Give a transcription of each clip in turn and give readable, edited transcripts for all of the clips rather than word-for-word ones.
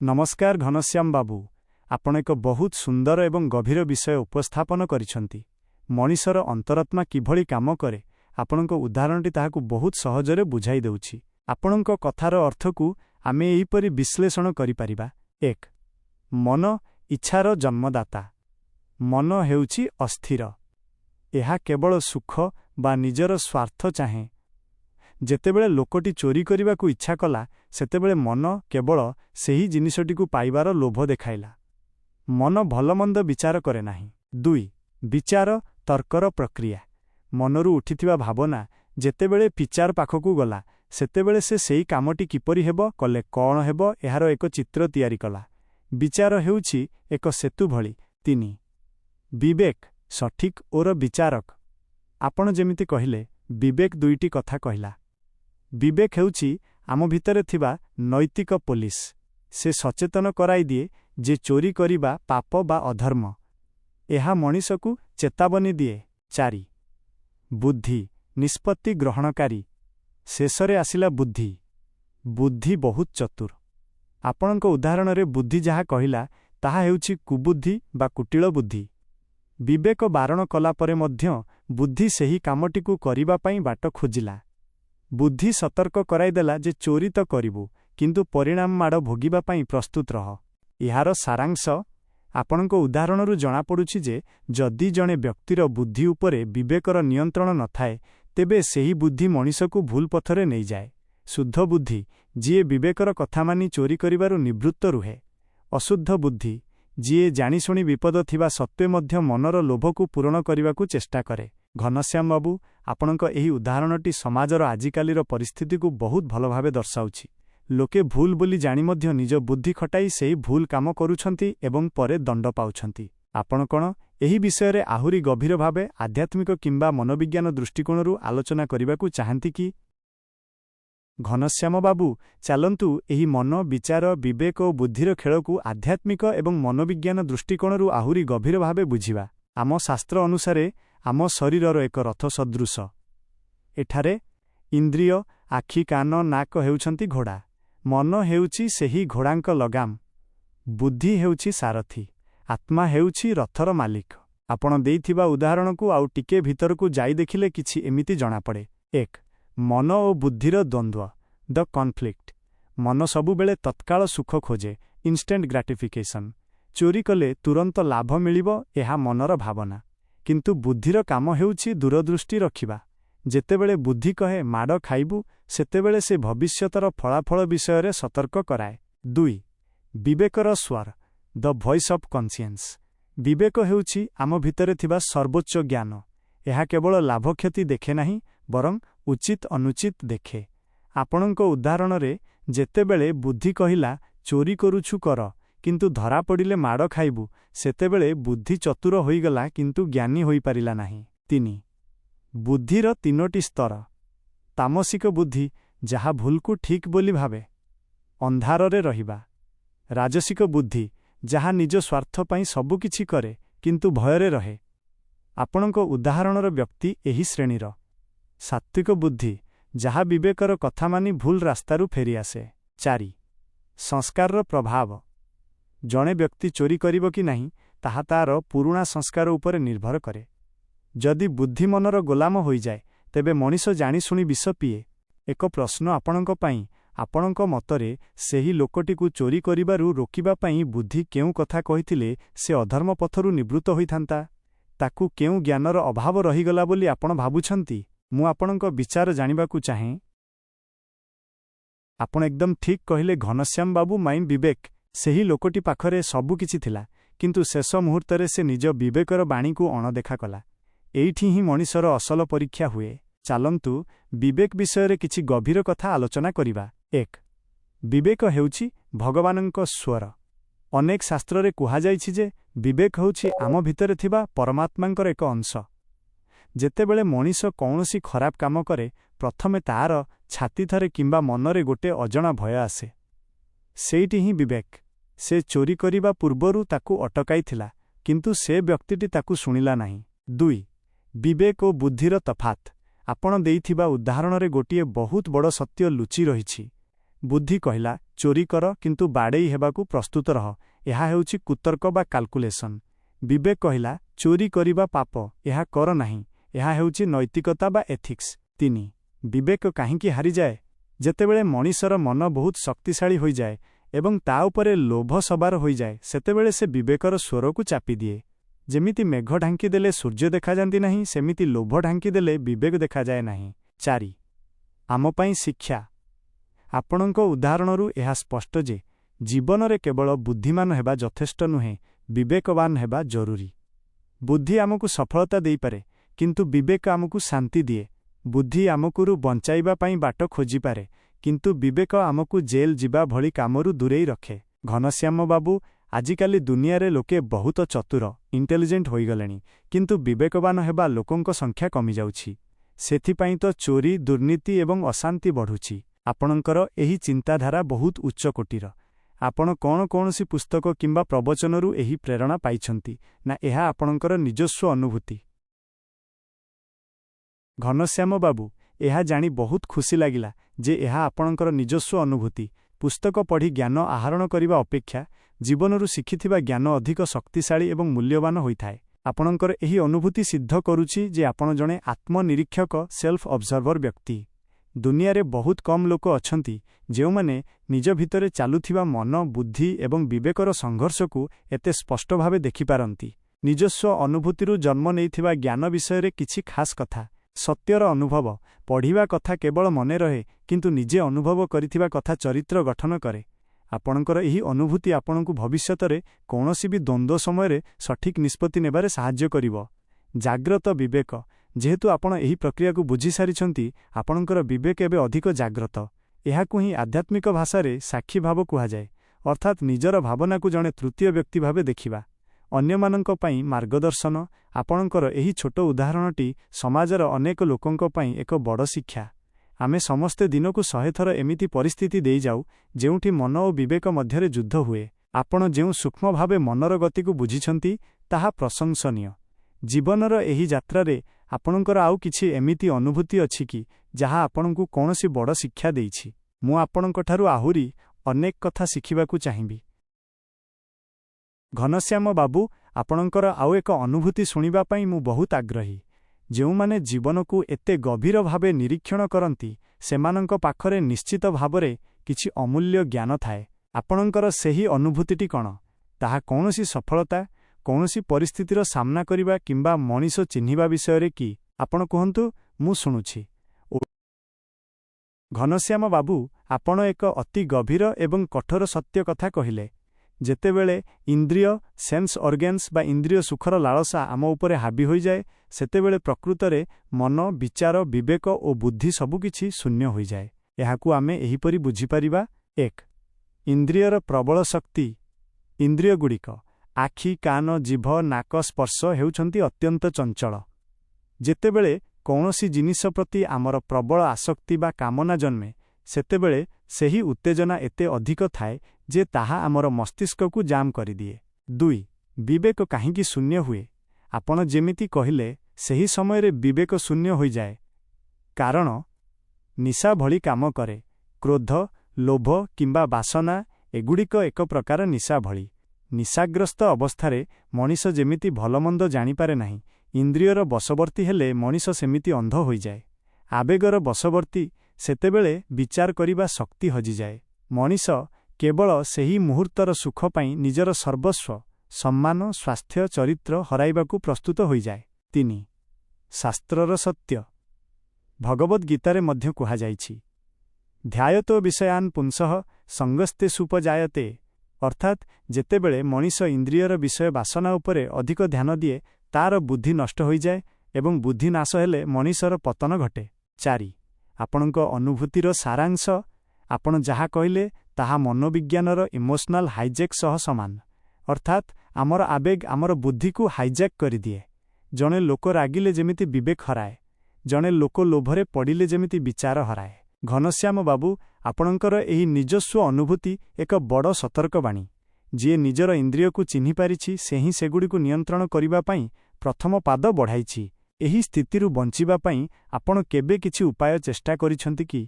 नमस्कार घनश्याम बाबू, आपण एक बहुत सुंदर एवं गभीर विषय उपस्थापन करिसंती। मनीषर अंतरात्मा किभଳି काम करे आपणक उदाहरणटी ताहाकु बहुत सहजरे बुझाई देउछि। आपणक कथार अर्थकु आमे एहिपरि विश्लेषण करिपारिबा। 1. मन इच्छार जन्मदाता। मन हेउछि अस्थिर। एहा केवल सुख बा निजर स्वार्थ चाहे। जेतेबेले लोकटी चोरी करिबाकु इच्छा कला सेतेबेले मन केवल सेही जिनिसटिकु पाइबार लोभ देखाइला। मन भलमंद विचार करे नाही। 2. विचार तर्कर प्रक्रिया। मनरु उठिथिबा भावना जेतेबेले विचार पाखकु गला सेतेबेले से सेही कामटी किपरि हेबो कले कोन हेबो एहार एक चित्र तयारी कला। विचार हेउछि एक सेतु भଳି। 3. विवेक सठिक और विचारक। आपण जेमिति कहिले विवेक दुईटी कथा कहिला। विवेक हेउछि आम भितरे थिबा नैतिक पुलिस। से सचेतन कराई दिए जे चोरी करिबा पाप बा अधर्म। एहा मनीषकु चेतावनी दिए। 4. बुद्धि निष्पत्ति ग्रहणकारी। शेषरे आसिला बुद्धि। बुद्धि बहुत चतुर। आपणक उदाहरण रे बुद्धि जहा कहिला ताहा हेउछि कुबुद्धि बा कुटिल बुद्धि। विवेक बारण कला परे मध्य बुद्धि सेही कामटिकु करिबा पई बाट खोजिला। बुद्धि सतर्क कराइदेला जे चोरी तो करिबु किंतु परिणाम माड़ भोगिबा पई प्रस्तुत रह। इहार सारांश आपणक उदाहरणरू जणा पडुछि जे जदि जणे व्यक्तिर बुद्धि उपरे विवेकर नियंत्रण नथाए तेबे सेही बुद्धि मनीषकु भूल पथरे नै जाए। शुद्ध बुद्धि जिए विवेकर कथा मानि चोरी करिबारु निवृत्त रुहे। अशुद्ध बुद्धि जिए जानिशुणी विपद थिबा सत्वे मध्य मनर लोभकु पूरण करिबाकु चेष्टा करे। घनश्याम बाबू, आपणक एही उदाहरणटी समाजर आजिकालीर परिस्थितिकु बहुत भल भावे दर्शाउछि। लोके भूल बोली जानि मध्य निज बुद्धि खटाई सेही भूल काम करूछंती एवं परे दंड पाउछंती। आपण कोन एही विषय आहुरी गभीर भावे आध्यात्मिक किंबा मनोविज्ञान दृष्टिकोणरू आलोचना करिबाकु चाहंती कि? घनश्याम बाबू, चलंतु एही मन विचार विवेक और बुद्धिर खेलकु आध्यात्मिक एवं मनोविज्ञान दृष्टिकोणरू आहुरी गभीर भावे बुझिबा। आम शास्त्र अनुसारे आम शरीरर एक रथ सदृश। एठारे इंद्रिय आखि कान नाक हेउछंती घोड़ा। मन हेउछि सेही घोड़ांक लगाम। बुद्धि हेउछि सारथी। आत्मा हेउछि रथर मालिक। आपण देइथिबा उदाहरणकु आउ टिके भितरकु जाई देखिले किछि एमिति जणा पड़े। 1. मन और बुद्धिर द्वंद्व द कॉन्फ्लिक्ट। मन सबुबेले तत्काल सुख खोजे, इंस्टेंट ग्राटिफिकेशन। चोरी कले तुरंत लाभ मिलिबो एहा मनर भावना। किंतु बुद्धिर काम हेउछि दूरदृष्टि रखिबा। जेतेबेले बुद्धि कहे माड़ खाइबु सेतेबेले से भविष्यतर फलाफल विषय सतर्क कराए। 2. विवेकर स्वर द वॉइस ऑफ कॉन्शियंस। विवेक हेउछि आम भितरे थिबा सर्वोच्च ज्ञान। एहा केवल लाभ क्षति देखे नाही बरं उचित अनुचित देखे। आपणक उदाहरण रे जेतेबेले बुद्धि कहिला चोरी करूछु कर किंतु धरा पड़िले माड़ खाइबु सेतेबेले बुद्धि चतुर होइगला किंतु ज्ञानी होई पारिला नाही। 3. बुद्धिर 3टी स्तर। तामसिक बुद्धि जहा भूलकु ठीक बोली भावे, अंधारे रहिबा। राजसिक बुद्धि जहा निज स्वार्थ पई सबु किछि करे किंतु भयरे रहे। आपणक उदाहरणर व्यक्ति एही श्रेणीर। सात्विक बुद्धि जहा विवेकर कथा मानि भूल रास्तारू फेरी आसे। 4. संस्कारर प्रभाव। जणे व्यक्ति चोरी करिबो कि नाही ताहा तार पुरुणा संस्कार उपरे निर्भर करे। जदि बुद्धि मनर गोलाम होई जाए तेबे मनीष जानी सुनी विष पिए। एक प्रश्न आपणक पई, आपणक मतरे सेही लोकटिकु चोरी करिबारु रोकिबा पई बुद्धि केउ कथा कहिथिले से अधर्म पथरु निवृत्त होइथांता? ताकु केउ ज्ञानर अभाव रहिगला बोली आपण भाबुछंती? मु आपणक विचार जानिबाकु चाहे। आपण एकदम ठीक कहिले घनश्याम बाबू। माइन विवेक सेही लोकटी पाखरे सबु किछि थिला किंतु शेष मुहूर्तरे से निज विवेकर बाणीकु अणदेखा कला। एइठी ही मनीषर असल परीक्षा हुए। चालंतु विवेक विषय किछि गभीर कथा आलोचना करिबा। 1. विवेक हेउछि भगवानंक स्वर। अनेक शास्त्रे कुहा जाइछि जे विवेक हेउछि आम भितरे थिबा परमात्मांकर एक अंश। जेतेबेले मनीष कौनसी खराब काम करे प्रथमे तार छाती थरे किंबा मनरे गोटे अजणा भय आसे। सेइटी ही विवेक। से चोरी करिबा पूर्वरु ताकु अटकाई थिला किंतु से व्यक्तिटी ताकु सुनिला नाही। 2. विवेक और बुद्धिर तफात। आपण देइथिबा उदाहरण रे गोटिए बहुत बड़ सत्य लुचि रहिछि। बुद्धि कहिला ଚୋରି କର କିନ୍ତୁ ବାଡ଼େଇ ହେବାକୁ ପ୍ରସ୍ତୁତ ରହ। ଏହା ହେଉଛି କୁତର୍କ ବା କାଲକୁଲେସନ୍। ବିବେକ କହିଲା, ଚୋରି କରିବା ପାପ, ଏହା କର ନାହିଁ। ଏହା ହେଉଛି ନୈତିକତା ବା ଏଥିକ୍ସ। 3. ବିବେକ କାହିଁକି ହାରିଯାଏ? ଯେତେବେଳେ ମଣିଷର ମନ ବହୁତ ଶକ୍ତିଶାଳୀ ହୋଇଯାଏ ଏବଂ ତା ଉପରେ ଲୋଭ ସବାର ହୋଇଯାଏ, ସେତେବେଳେ ସେ ବିବେକର ସ୍ୱରକୁ ଚାପିଦିଏ। ଯେମିତି ମେଘ ଢାଙ୍କିଦେଲେ ସୂର୍ଯ୍ୟ ଦେଖାଯାନ୍ତି ନାହିଁ, ସେମିତି ଲୋଭ ଢାଙ୍କିଦେଲେ ବିବେକ ଦେଖାଯାଏ ନାହିଁ। 4. ଆମ ପାଇଁ ଶିକ୍ଷା। ଆପଣଙ୍କ ଉଦାହରଣରୁ ଏହା ସ୍ପଷ୍ଟ ଯେ ଜୀବନରେ କେବଳ ବୁଦ୍ଧିମାନ ହେବା ଯଥେଷ୍ଟ ନୁହେଁ, ବିବେକବାନ ହେବା ଜରୁରୀ। ବୁଦ୍ଧି ଆମକୁ ସଫଳତା ଦେଇପାରେ, କିନ୍ତୁ ବିବେକ ଆମକୁ ଶାନ୍ତି ଦିଏ। ବୁଦ୍ଧି ଆମକୁ ବଞ୍ଚାଇବା ପାଇଁ ବାଟ ଖୋଜିପାରେ, କିନ୍ତୁ ବିବେକ ଆମକୁ ଜେଲ୍ ଯିବା ଭଳି କାମରୁ ଦୂରେଇ ରଖେ। ଘନଶ୍ୟାମ ବାବୁ, ଆଜିକାଲି ଦୁନିଆରେ ଲୋକେ ବହୁତ ଚତୁର, ଇଣ୍ଟେଲିଜେଣ୍ଟ ହୋଇଗଲେଣି, କିନ୍ତୁ ବିବେକବାନ ହେବା ଲୋକଙ୍କ ସଂଖ୍ୟା କମିଯାଉଛି। ସେଥିପାଇଁ ତ ଚୋରି, ଦୁର୍ନୀତି ଏବଂ ଅଶାନ୍ତି ବଢ଼ୁଛି। ଆପଣଙ୍କର ଏହି ଚିନ୍ତାଧାରା ବହୁତ ଉଚ୍ଚକୋଟୀର। ଆପଣ କ'ଣ କୌଣସି ପୁସ୍ତକ କିମ୍ବା ପ୍ରବଚନରୁ ଏହି ପ୍ରେରଣା ପାଇଛନ୍ତି, ନା ଏହା ଆପଣଙ୍କର ନିଜସ୍ୱ ଅନୁଭୂତି? ଘନଶ୍ୟାମ ବାବୁ, ଏହା ଜାଣି ବହୁତ ଖୁସି ଲାଗିଲା ଯେ ଏହା ଆପଣଙ୍କର ନିଜସ୍ୱ ଅନୁଭୂତି। ପୁସ୍ତକ ପଢ଼ି ଜ୍ଞାନ ଆହରଣ କରିବା ଅପେକ୍ଷା ଜୀବନରୁ ଶିଖିଥିବା ଜ୍ଞାନ ଅଧିକ ଶକ୍ତିଶାଳୀ ଏବଂ ମୂଲ୍ୟବାନ ହୋଇଥାଏ। ଆପଣଙ୍କର ଏହି ଅନୁଭୂତି ସିଦ୍ଧ କରୁଛି ଯେ ଆପଣ ଜଣେ ଆତ୍ମନିରୀକ୍ଷକ, ସେଲ୍ଫ ଅବଜର୍ଭର ବ୍ୟକ୍ତି। ଦୁନିଆରେ ବହୁତ କମ୍ ଲୋକ ଅଛନ୍ତି ଯେଉଁମାନେ ନିଜ ଭିତରେ ଚାଲୁଥିବା ମନ, ବୁଦ୍ଧି ଏବଂ ବିବେକର ସଂଘର୍ଷକୁ ଏତେ ସ୍ପଷ୍ଟ ଭାବେ ଦେଖିପାରନ୍ତି। ନିଜସ୍ୱ ଅନୁଭୂତିରୁ ଜନ୍ମ ନେଇଥିବା ଜ୍ଞାନ ବିଷୟରେ କିଛି ଖାସ୍ କଥା। ସତ୍ୟର ଅନୁଭବ। ପଢ଼ିବା କଥା କେବଳ ମନେ ରହେ, କିନ୍ତୁ ନିଜେ ଅନୁଭବ କରିଥିବା କଥା ଚରିତ୍ର ଗଠନ କରେ। ଆପଣଙ୍କର ଏହି ଅନୁଭୂତି ଆପଣଙ୍କୁ ଭବିଷ୍ୟତରେ କୌଣସି ବି ଦ୍ୱନ୍ଦ୍ୱ ସମୟରେ ସଠିକ୍ ନିଷ୍ପତ୍ତି ନେବାରେ ସାହାଯ୍ୟ କରିବ। ଜାଗ୍ରତ ବିବେକ। ଯେହେତୁ ଆପଣ ଏହି ପ୍ରକ୍ରିୟାକୁ ବୁଝିସାରିଛନ୍ତି, ଆପଣଙ୍କର ବିବେକ ଏବେ ଅଧିକ ଜାଗ୍ରତ। ଏହାକୁ ହିଁ ଆଧ୍ୟାତ୍ମିକ ଭାଷାରେ ସାକ୍ଷୀ ଭାବ କୁହାଯାଏ, ଅର୍ଥାତ୍ ନିଜର ଭାବନାକୁ ଜଣେ ତୃତୀୟ ବ୍ୟକ୍ତି ଭାବେ ଦେଖିବା। ଅନ୍ୟମାନଙ୍କ ପାଇଁ ମାର୍ଗଦର୍ଶନ। ଆପଣଙ୍କର ଏହି ଛୋଟ ଉଦାହରଣଟି ସମାଜର ଅନେକ ଲୋକଙ୍କ ପାଇଁ ଏକ ବଡ଼ ଶିକ୍ଷା। ଆମେ ସମସ୍ତେ ଦିନକୁ 100 ଥର ଏମିତି ପରିସ୍ଥିତି ଦେଇଯାଉ ଯେଉଁଠି ମନ ଓ ବିବେକ ମଧ୍ୟରେ ଯୁଦ୍ଧ ହୁଏ। ଆପଣ ଯେଉଁ ସୂକ୍ଷ୍ମ ଭାବେ ମନର ଗତିକୁ ବୁଝିଛନ୍ତି, ତାହା ପ୍ରଶଂସନୀୟ। ଜୀବନର ଏହି ଯାତ୍ରାରେ ଆପଣଙ୍କର ଆଉ କିଛି ଏମିତି ଅନୁଭୂତି ଅଛି କି ଯାହା ଆପଣଙ୍କୁ କୌଣସି ବଡ଼ ଶିକ୍ଷା ଦେଇଛି? ମୁଁ ଆପଣଙ୍କଠାରୁ ଆହୁରି ଅନେକ କଥା ଶିଖିବାକୁ ଚାହିଁବି। ଘନଶ୍ୟାମ ବାବୁ, ଆପଣଙ୍କର ଆଉ ଏକ ଅନୁଭୂତି ଶୁଣିବା ପାଇଁ ମୁଁ ବହୁତ ଆଗ୍ରହୀ। ଯେଉଁମାନେ ଜୀବନକୁ ଏତେ ଗଭୀର ଭାବେ ନିରୀକ୍ଷଣ କରନ୍ତି, ସେମାନଙ୍କ ପାଖରେ ନିଶ୍ଚିତ ଭାବରେ କିଛି ଅମୂଲ୍ୟ ଜ୍ଞାନ ଥାଏ। ଆପଣଙ୍କର ସେହି ଅନୁଭୂତିଟି କ'ଣ? ତାହା କୌଣସି ସଫଳତା, କୌଣସି ପରିସ୍ଥିତିର ସାମ୍ନା କରିବା କିମ୍ବା ମଣିଷ ଚିହ୍ନିବା ବିଷୟରେ କି? ଆପଣ କୁହନ୍ତୁ, ମୁଁ ଶୁଣୁଛି। ଘନଶ୍ୟାମ ବାବୁ, ଆପଣ ଏକ ଅତି ଗଭୀର ଏବଂ କଠୋର ସତ୍ୟ କଥା କହିଲେ। ଯେତେବେଳେ ଇନ୍ଦ୍ରିୟ, ସେନ୍ସ ଅର୍ଗାନ୍ସ ବା ଇନ୍ଦ୍ରିୟ ସୁଖର ଲାଳସା ଆମ ଉପରେ ହାବି ହୋଇଯାଏ, ସେତେବେଳେ ପ୍ରକୃତରେ ମନ, ବିଚାର, ବିବେକ ଓ ବୁଦ୍ଧି ସବୁକିଛି ଶୂନ୍ୟ ହୋଇଯାଏ। ଏହାକୁ ଆମେ ଏହିପରି ବୁଝିପାରିବା। 1. ଇନ୍ଦ୍ରିୟର ପ୍ରବଳ ଶକ୍ତି। ଇନ୍ଦ୍ରିୟଗୁଡ଼ିକ ଆଖି, କାନ, ଜିଭ, ନାକ, ସ୍ପର୍ଶ ହେଉଛନ୍ତି ଅତ୍ୟନ୍ତ ଚଞ୍ଚଳ। ଯେତେବେଳେ କୌଣସି ଜିନିଷ ପ୍ରତି ଆମର ପ୍ରବଳ ଆସକ୍ତି ବା କାମନା ଜନ୍ମେ, ସେତେବେଳେ ସେହି ଉତ୍ତେଜନା ଏତେ ଅଧିକ ଥାଏ ଯେ ତାହା ଆମର ମସ୍ତିଷ୍କକୁ ଜାମ୍ କରିଦିଏ। 2. ବିବେକ କାହିଁକି ଶୂନ୍ୟ ହୁଏ? ଆପଣ ଯେମିତି କହିଲେ, ସେହି ସମୟରେ ବିବେକ ଶୂନ୍ୟ ହୋଇଯାଏ। କାରଣ ନିଶା ଭଳି କାମ କରେ। କ୍ରୋଧ, ଲୋଭ କିମ୍ବା ବାସନା ଏଗୁଡ଼ିକ ଏକ ପ୍ରକାର ନିଶା ଭଳି। ନିଶାଗ୍ରସ୍ତ ଅବସ୍ଥାରେ ମଣିଷ ଯେମିତି ଭଲମନ୍ଦ ଜାଣିପାରେ ନାହିଁ, ଇନ୍ଦ୍ରିୟର ବଶବର୍ତ୍ତୀ ହେଲେ ମଣିଷ ସେମିତି ଅନ୍ଧ ହୋଇଯାଏ। ଆବେଗର ବଶବର୍ତ୍ତୀ, ସେତେବେଳେ ବିଚାର କରିବା ଶକ୍ତି ହଜିଯାଏ। ମଣିଷ କେବଳ ସେହି ମୁହୂର୍ତ୍ତର ସୁଖ ପାଇଁ ନିଜର ସର୍ବସ୍ୱ, ସମ୍ମାନ, ସ୍ୱାସ୍ଥ୍ୟ, ଚରିତ୍ର ହରାଇବାକୁ ପ୍ରସ୍ତୁତ ହୋଇଯାଏ। 3. ଶାସ୍ତ୍ରର ସତ୍ୟ। ଭଗବଦ୍ ଗୀତାରେ ମଧ୍ୟ କୁହାଯାଇଛି, ଧ୍ୟାୟତୋ ବିଷୟାନ୍ ପୁଂସଃ ସଙ୍ଗସ୍ତେ ସୁପଜାୟତେ। ଅର୍ଥାତ୍ ଯେତେବେଳେ ମଣିଷ ଇନ୍ଦ୍ରିୟର ବିଷୟ ବାସନା ଉପରେ ଅଧିକ ଧ୍ୟାନ ଦିଏ, ତାର ବୁଦ୍ଧି ନଷ୍ଟ ହୋଇଯାଏ ଏବଂ ବୁଦ୍ଧି ନାଶ ହେଲେ ମଣିଷର ପତନ ଘଟେ। 4. ଆପଣଙ୍କ ଅନୁଭୂତିର ସାରାଂଶ। ଆପଣ ଯାହା କହିଲେ ତାହା ମନୋବିଜ୍ଞାନର ଇମୋସନାଲ ହାଇଜେକ୍ ସହ ସମାନ। ଅର୍ଥାତ୍ ଆମର ଆବେଗ ଆମର ବୁଦ୍ଧିକୁ ହାଇଜ୍ୟାକ୍ କରିଦିଏ। ଜଣେ ଲୋକ ରାଗିଲେ ଯେମିତି ବିବେକ ହରାଏ, ଜଣେ ଲୋକ ଲୋଭରେ ପଡ଼ିଲେ ଯେମିତି ବିଚାର ହରାଏ। ଘନଶ୍ୟାମ ବାବୁ, ଆପଣଙ୍କର ଏହି ନିଜସ୍ୱ ଅନୁଭୂତି ଏକ ବଡ଼ ସତର୍କବାଣୀ। ଯିଏ ନିଜର ଇନ୍ଦ୍ରିୟକୁ ଚିହ୍ନିପାରିଛି, ସେ ହିଁ ସେଗୁଡ଼ିକୁ ନିୟନ୍ତ୍ରଣ କରିବା ପାଇଁ ପ୍ରଥମ ପାଦ ବଢ଼ାଇଛି। ଏହି ସ୍ଥିତିରୁ ବଞ୍ଚିବା ପାଇଁ ଆପଣ କେବେ କିଛି ଉପାୟ ଚେଷ୍ଟା କରିଛନ୍ତି କି,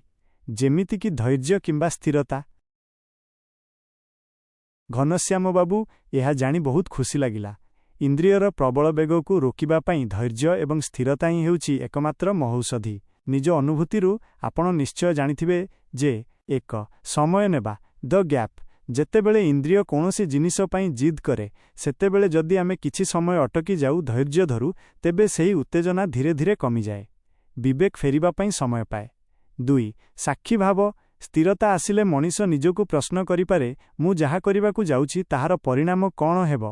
ଯେମିତିକି ଧୈର୍ଯ୍ୟ କିମ୍ବା ସ୍ଥିରତା? ଘନଶ୍ୟାମ ବାବୁ, ଏହା ଜାଣି ବହୁତ ଖୁସି ଲାଗିଲା। ଇନ୍ଦ୍ରିୟର ପ୍ରବଳ ବେଗକୁ ରୋକିବା ପାଇଁ ଧୈର୍ଯ୍ୟ ଏବଂ ସ୍ଥିରତା ହିଁ ହେଉଛି ଏକମାତ୍ର ମହୌଷଧି। ନିଜ ଅନୁଭୂତିରୁ ଆପଣ ନିଶ୍ଚୟ ଜାଣିଥିବେ ଯେ ସମୟ ନେବା ଦ ଗ୍ୟାପ୍। ଯେତେବେଳେ ଇନ୍ଦ୍ରିୟ କୌଣସି ଜିନିଷ ପାଇଁ ଜିଦ୍ କରେ, ସେତେବେଳେ ଯଦି ଆମେ କିଛି ସମୟ ଅଟକି ଯାଉ, ଧୈର୍ଯ୍ୟ ଧରୁ, ତେବେ ସେହି ଉତ୍ତେଜନା ଧୀରେ ଧୀରେ କମିଯାଏ। ବିବେକ ଫେରିବା ପାଇଁ ସମୟ ପାଏ। 2. ସାକ୍ଷୀ ଭାବ। ସ୍ଥିରତା ଆସିଲେ ମଣିଷ ନିଜକୁ ପ୍ରଶ୍ନ କରିପାରେ, ମୁଁ ଯାହା କରିବାକୁ ଯାଉଛି ତାହାର ପରିଣାମ କ'ଣ ହେବ?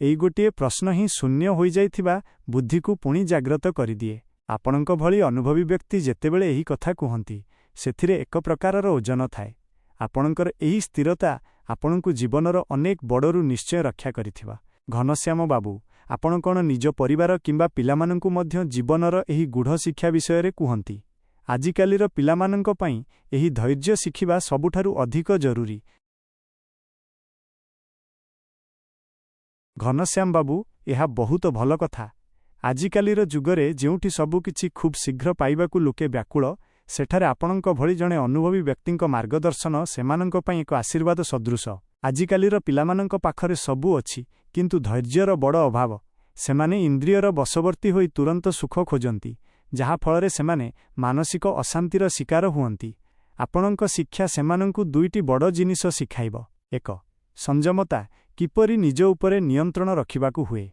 ଏଇ ଗୋଟିଏ ପ୍ରଶ୍ନ ହିଁ ଶୂନ୍ୟ ହୋଇଯାଇଥିବା ବୁଦ୍ଧିକୁ ପୁଣି ଜାଗ୍ରତ କରିଦିଏ। ଆପଣଙ୍କ ଭଳି ଅନୁଭବୀ ବ୍ୟକ୍ତି ଯେତେବେଳେ ଏହି କଥା କୁହନ୍ତି, ସେଥିରେ ଏକ ପ୍ରକାରର ଓଜନ ଥାଏ। ଆପଣଙ୍କର ଏହି ସ୍ଥିରତା ଆପଣଙ୍କୁ ଜୀବନର ଅନେକ ବଡ଼ରୁ ନିଶ୍ଚୟ ରକ୍ଷା କରିଥିବ। ଘନଶ୍ୟାମ ବାବୁ, ଆପଣ କ'ଣ ନିଜ ପରିବାର କିମ୍ବା ପିଲାମାନଙ୍କୁ ମଧ୍ୟ ଜୀବନର ଏହି ଗୂଢ଼ ଶିକ୍ଷା ବିଷୟରେ କୁହନ୍ତି? ଆଜିକାଲିର ପିଲାମାନଙ୍କ ପାଇଁ ଏହି ଧୈର୍ଯ୍ୟ ଶିଖିବା ସବୁଠାରୁ ଅଧିକ ଜରୁରୀ। ଘନଶ୍ୟାମ ବାବୁ, ଏହା ବହୁତ ଭଲ କଥା। ଆଜିକାଲିର ଯୁଗରେ ଯେଉଁଠି ସବୁକିଛି ଖୁବ୍ ଶୀଘ୍ର ପାଇବାକୁ ଲୋକେ ବ୍ୟାକୁଳ, ସେଠାରେ ଆପଣଙ୍କ ଭଳି ଜଣେ ଅନୁଭବୀ ବ୍ୟକ୍ତିଙ୍କ ମାର୍ଗଦର୍ଶନ ସେମାନଙ୍କ ପାଇଁ ଏକ ଆଶୀର୍ବାଦ ସଦୃଶ। ଆଜିକାଲିର ପିଲାମାନଙ୍କ ପାଖରେ ସବୁ ଅଛି, କିନ୍ତୁ ଧୈର୍ଯ୍ୟର ବଡ଼ ଅଭାବ। ସେମାନେ ଇନ୍ଦ୍ରିୟର ବଶବର୍ତ୍ତୀ ହୋଇ ତୁରନ୍ତ ସୁଖ ଖୋଜନ୍ତି, ଯାହାଫଳରେ ସେମାନେ ମାନସିକ ଅଶାନ୍ତିର ଶିକାର ହୁଅନ୍ତି। ଆପଣଙ୍କ ଶିକ୍ଷା ସେମାନଙ୍କୁ 2ଟି ବଡ଼ ଜିନିଷ ଶିଖାଇବ। 1. ସଂଯମତା, କିପରି ନିଜ ଉପରେ ନିୟନ୍ତ୍ରଣ ରଖିବାକୁ ହୁଏ।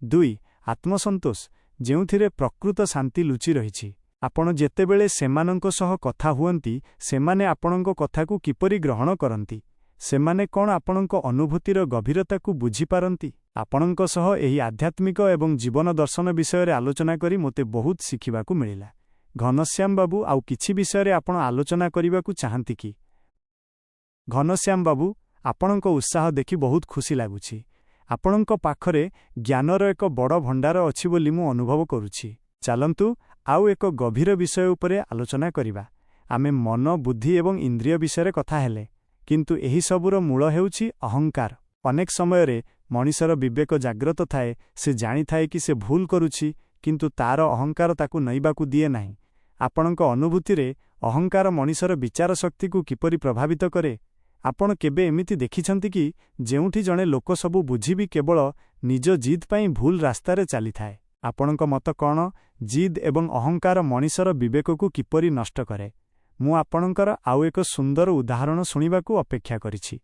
2. ଆତ୍ମସନ୍ତୋଷ, ଯେଉଁଥିରେ ପ୍ରକୃତ ଶାନ୍ତି ଲୁଚି ରହିଛି। ଆପଣ ଯେତେବେଳେ ସେମାନଙ୍କ ସହ କଥା ହୁଅନ୍ତି, ସେମାନେ ଆପଣଙ୍କ କଥାକୁ କିପରି ଗ୍ରହଣ କରନ୍ତି? ସେମାନେ କ'ଣ ଆପଣଙ୍କ ଅନୁଭୂତିର ଗଭୀରତାକୁ ବୁଝିପାରନ୍ତି? ଆପଣଙ୍କ ସହ ଏହି ଆଧ୍ୟାତ୍ମିକ ଏବଂ ଜୀବନ ଦର୍ଶନ ବିଷୟରେ ଆଲୋଚନା କରି ମୋତେ ବହୁତ ଶିଖିବାକୁ ମିଳିଲା। ଘନଶ୍ୟାମ ବାବୁ, ଆଉ କିଛି ବିଷୟରେ ଆପଣ ଆଲୋଚନା କରିବାକୁ ଚାହାନ୍ତି କି? ଘନଶ୍ୟାମ ବାବୁ, ଆପଣଙ୍କ ଉତ୍ସାହ ଦେଖି ବହୁତ ଖୁସି ଲାଗୁଛି। ଆପଣଙ୍କ ପାଖରେ ଜ୍ଞାନର ଏକ ବଡ଼ ଭଣ୍ଡାର ଅଛି ବୋଲି ମୁଁ ଅନୁଭବ କରୁଛି। ଚାଲନ୍ତୁ ଆଉ ଏକ ଗଭୀର ବିଷୟ ଉପରେ ଆଲୋଚନା କରିବା। ଆମେ ମନ, ବୁଦ୍ଧି ଏବଂ ଇନ୍ଦ୍ରିୟ ବିଷୟରେ କଥା ହେଲେ, କିନ୍ତୁ ଏହି ସବୁର ମୂଳ ହେଉଛି ଅହଙ୍କାର। ଅନେକ ସମୟରେ ମଣିଷର ବିବେକ ଜାଗ୍ରତ ଥାଏ, ସେ ଜାଣିଥାଏ କି ସେ ଭୁଲ କରୁଛି, କିନ୍ତୁ ତାର ଅହଙ୍କାର ତାକୁ ନଇବାକୁ ଦିଏ ନାହିଁ। ଆପଣଙ୍କ ଅନୁଭୂତିରେ ଅହଙ୍କାର ମଣିଷର ବିଚାର ଶକ୍ତିକୁ କିପରି ପ୍ରଭାବିତ କରେ? ଆପଣ କେବେ ଏମିତି ଦେଖିଛନ୍ତି କି ଯେଉଁଠି ଜଣେ ଲୋକ ସବୁ ବୁଝିବି କେବଳ ନିଜ ଜିଦ୍ ପାଇଁ ଭୁଲ ରାସ୍ତାରେ ଚାଲିଥାଏ? ଆପଣଙ୍କ ମତ କ'ଣ? ଜିଦ୍ ଏବଂ ଅହଙ୍କାର ମଣିଷର ବିବେକକୁ କିପରି ନଷ୍ଟ କରେ? ମୁଁ ଆପଣଙ୍କର ଆଉ ଏକ ସୁନ୍ଦର ଉଦାହରଣ ଶୁଣିବାକୁ ଅପେକ୍ଷା କରିଛି।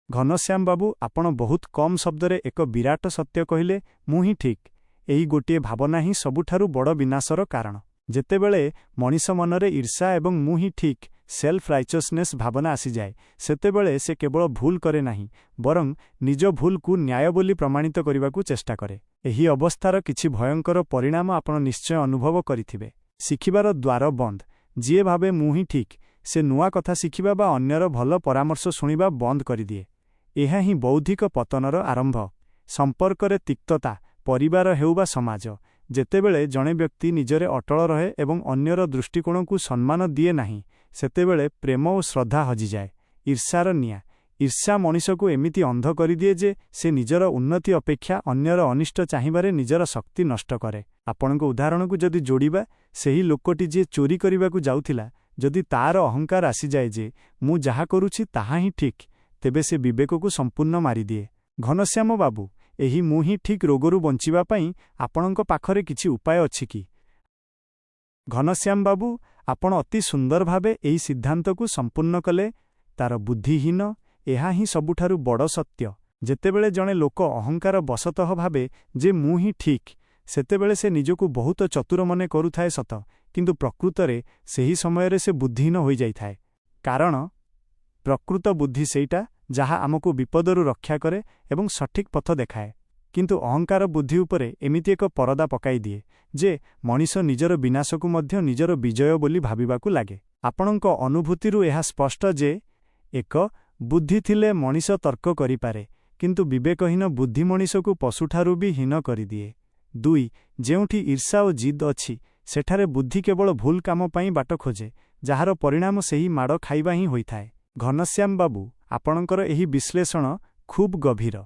ଘନଶ୍ୟାମ ବାବୁ, ଆପଣ ବହୁତ କମ୍ ଶବ୍ଦରେ ଏକ ବିରାଟ ସତ୍ୟ କହିଲେ, ମୁଁ ହିଁ ଠିକ୍। ଏହି ଗୋଟିଏ ଭାବନା ହିଁ ସବୁଠାରୁ ବଡ଼ ବିନାଶର କାରଣ। ଯେତେବେଳେ ମଣିଷ ମନରେ ଈର୍ଷା ଏବଂ ମୁଁ ହିଁ ଠିକ୍, ସେଲ୍ଫ ରାଇଚସନେସ୍ ଭାବନା ଆସିଯାଏ, ସେତେବେଳେ ସେ କେବଳ ଭୁଲ କରେ ନାହିଁ, ବରଂ ନିଜ ଭୁଲକୁ ନ୍ୟାୟ ବୋଲି ପ୍ରମାଣିତ କରିବାକୁ ଚେଷ୍ଟା କରେ। ଏହି ଅବସ୍ଥାର କିଛି ଭୟଙ୍କର ପରିଣାମ ଆପଣ ନିଶ୍ଚୟ ଅନୁଭବ କରିଥିବେ। ଶିଖିବାର ଦ୍ୱାର ବନ୍ଦ। ଯିଏ ଭାବେ ମୁଁ ହିଁ ଠିକ୍, ସେ ନୂଆ କଥା ଶିଖିବା ବା ଅନ୍ୟର ଭଲ ପରାମର୍ଶ ଶୁଣିବା ବନ୍ଦ କରିଦିଏ। ଏହା ହିଁ ବୌଦ୍ଧିକ ପତନର ଆରମ୍ଭ। ସମ୍ପର୍କରେ ତିକ୍ତତା, ପରିବାର ହେଉ ବା ସମାଜ। ଯେତେବେଳେ ଜଣେ ବ୍ୟକ୍ତି ନିଜରେ ଅଟଳ ରହେ ଏବଂ ଅନ୍ୟର ଦୃଷ୍ଟିକୋଣକୁ ସମ୍ମାନ ଦିଏ ନାହିଁ, ସେତେବେଳେ ପ୍ରେମ ଓ ଶ୍ରଦ୍ଧା ହଜିଯାଏ। ଈର୍ଷାର ନିଆଁ। ଈର୍ଷା ମଣିଷକୁ ଏମିତି ଅନ୍ଧ କରିଦିଏ ଯେ ସେ ନିଜର ଉନ୍ନତି ଅପେକ୍ଷା ଅନ୍ୟର ଅନିଷ୍ଟ ଚାହିଁବାରେ ନିଜର ଶକ୍ତି ନଷ୍ଟ କରେ। ଆପଣଙ୍କ ଉଦାହରଣକୁ ଯଦି ଯୋଡ଼ିବା, ସେହି ଲୋକଟି ଯିଏ ଚୋରି କରିବାକୁ ଯାଉଥିଲା, ଯଦି ତାର ଅହଙ୍କାର ଆସିଯାଏ ଯେ ମୁଁ ଯାହା କରୁଛି ତାହା ହିଁ ଠିକ୍, ତେବେ ସେ ବିବେକକୁ ସମ୍ପୂର୍ଣ୍ଣ ମାରିଦିଏ। ଘନଶ୍ୟାମ ବାବୁ, ଏହି ମୁଁ ହିଁ ଠିକ୍ ରୋଗରୁ ବଞ୍ଚିବା ପାଇଁ ଆପଣଙ୍କ ପାଖରେ କିଛି ଉପାୟ ଅଛି କି? ଘନଶ୍ୟାମ ବାବୁ, ଆପଣ ଅତି ସୁନ୍ଦର ଭାବେ ଏହି ସିଦ୍ଧାନ୍ତକୁ ସମ୍ପୂର୍ଣ୍ଣ କଲେ। ତାର ବୁଦ୍ଧିହୀନ, ଏହା ହିଁ ସବୁଠାରୁ ବଡ଼ ସତ୍ୟ। ଯେତେବେଳେ ଜଣେ ଲୋକ ଅହଙ୍କାର ବଶତଃ ଭାବେ ଯେ ମୁଁ ହିଁ ଠିକ୍, ସେତେବେଳେ ସେ ନିଜକୁ ବହୁତ ଚତୁର ମନେ କରୁଥାଏ ସତ, କିନ୍ତୁ ପ୍ରକୃତରେ ସେହି ସମୟରେ ସେ ବୁଦ୍ଧିହୀନ ହୋଇଯାଇଥାଏ। କାରଣ ପ୍ରକୃତ ବୁଦ୍ଧି ସେଇଟା ଯାହା ଆମକୁ ବିପଦରୁ ରକ୍ଷା କରେ ଏବଂ ସଠିକ୍ ପଥ ଦେଖାଏ। କିନ୍ତୁ ଅହଙ୍କାର ବୁଦ୍ଧି ଉପରେ ଏମିତି ଏକ ପରଦା ପକାଇଦିଏ ଯେ ମଣିଷ ନିଜର ବିନାଶକୁ ମଧ୍ୟ ନିଜର ବିଜୟ ବୋଲି ଭାବିବାକୁ ଲାଗେ। ଆପଣଙ୍କ ଅନୁଭୂତିରୁ ଏହା ସ୍ପଷ୍ଟ ଯେ 1. ବୁଦ୍ଧି ଥିଲେ ମଣିଷ ତର୍କ କରିପାରେ, କିନ୍ତୁ ବିବେକହୀନ ବୁଦ୍ଧି ମଣିଷକୁ ପଶୁଠାରୁ ବି ହୀନ କରିଦିଏ। 2. ଯେଉଁଠି ଈର୍ଷା ଓ ଜିଦ୍ ଅଛି, ସେଠାରେ ବୁଦ୍ଧି କେବଳ ଭୁଲ କାମ ପାଇଁ ବାଟ ଖୋଜେ, ଯାହାର ପରିଣାମ ସେହି ମାଡ଼ ଖାଇବା ହିଁ ହୋଇଥାଏ। ଘନଶ୍ୟାମ ବାବୁ, ଆପଣଙ୍କର ଏହି ବିଶ୍ଳେଷଣ ଖୁବ୍ ଗଭୀର।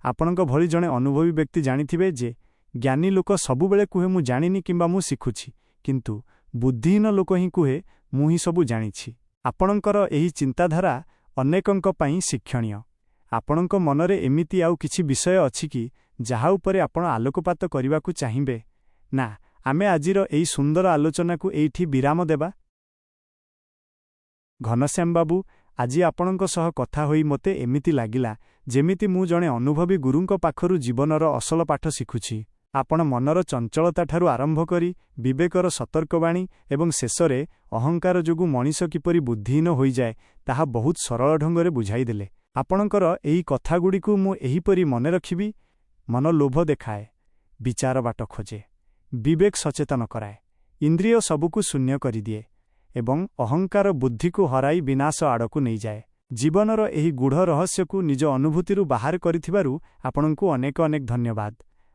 ଆପଣଙ୍କ ଭଳି ଜଣେ ଅନୁଭବୀ ବ୍ୟକ୍ତି ଜାଣିଥିବେ ଯେ ଜ୍ଞାନୀ ଲୋକ ସବୁବେଳେ କୁହେ ମୁଁ ଜାଣିନି କିମ୍ବା ମୁଁ ଶିଖୁଛି, କିନ୍ତୁ ବୁଦ୍ଧିହୀନ ଲୋକ ହିଁ କୁହେ ମୁଁ ହିଁ ସବୁ ଜାଣିଛି। ଆପଣଙ୍କର ଏହି ଚିନ୍ତାଧାରା ଅନେକଙ୍କ ପାଇଁ ଶିକ୍ଷଣୀୟ। ଆପଣଙ୍କ ମନରେ ଏମିତି ଆଉ କିଛି ବିଷୟ ଅଛି କି ଯାହା ଉପରେ ଆପଣ ଆଲୋକପାତ କରିବାକୁ ଚାହିଁବେ? ନା, ଆମେ ଆଜିର ଏହି ସୁନ୍ଦର ଆଲୋଚନାକୁ ଏଇଠି ବିରାମ ଦେବା। ଘନଶ୍ୟାମ ବାବୁ, ଆଜି ଆପଣଙ୍କ ସହ କଥା ହୋଇ ମୋତେ ଏମିତି ଲାଗିଲା ଯେମିତି ମୁଁ ଜଣେ ଅନୁଭବୀ ଗୁରୁଙ୍କ ପାଖରୁ ଜୀବନର ଅସଲ ପାଠ ଶିଖୁଛି। ଆପଣ ମନର ଚଞ୍ଚଳତାଠାରୁ ଆରମ୍ଭ କରି ବିବେକର ସତର୍କବାଣୀ ଏବଂ ଶେଷରେ ଅହଙ୍କାର ଯୋଗୁଁ ମଣିଷ କିପରି ବୁଦ୍ଧିହୀନ ହୋଇଯାଏ ତାହା ବହୁତ ସରଳ ଢଙ୍ଗରେ ବୁଝାଇଦେଲେ। ଆପଣଙ୍କର ଏହି କଥାଗୁଡ଼ିକୁ ମୁଁ ଏହିପରି ମନେ ରଖିବି। ମନ ଲୋଭ ଦେଖାଏ, ବିଚାର ବାଟ ଖୋଜେ, ବିବେକ ସଚେତନ କରାଏ, ଇନ୍ଦ୍ରିୟ ସବୁକୁ ଶୂନ୍ୟ କରିଦିଏ ଏବଂ ଅହଙ୍କାର ବୁଦ୍ଧିକୁ ହରାଇ ବିନାଶ ଆଡ଼କୁ ନେଇଯାଏ। ଜୀବନର ଏହି ଗୂଢ଼ ରହସ୍ୟକୁ ନିଜ ଅନୁଭୂତିରୁ ବାହାର କରିଥିବାରୁ ଆପଣଙ୍କୁ ଅନେକ ଅନେକ ଧନ୍ୟବାଦ।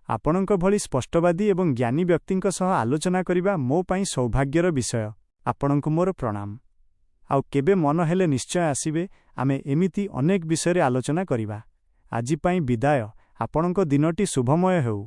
ଆପଣଙ୍କ ଭଳି ସ୍ପଷ୍ଟବାଦୀ ଏବଂ ଜ୍ଞାନୀ ବ୍ୟକ୍ତିଙ୍କ ସହ ଆଲୋଚନା କରିବା ମୋ ପାଇଁ ସୌଭାଗ୍ୟର ବିଷୟ। ଆପଣଙ୍କୁ ମୋର ପ୍ରଣାମ। ଆଉ କେବେ ମନ ହେଲେ ନିଶ୍ଚୟ ଆସିବେ, ଆମେ ଏମିତି ଅନେକ ବିଷୟରେ ଆଲୋଚନା କରିବା। ଆଜି ପାଇଁ ବିଦାୟ। ଆପଣଙ୍କ ଦିନଟି ଶୁଭମୟ ହେଉ।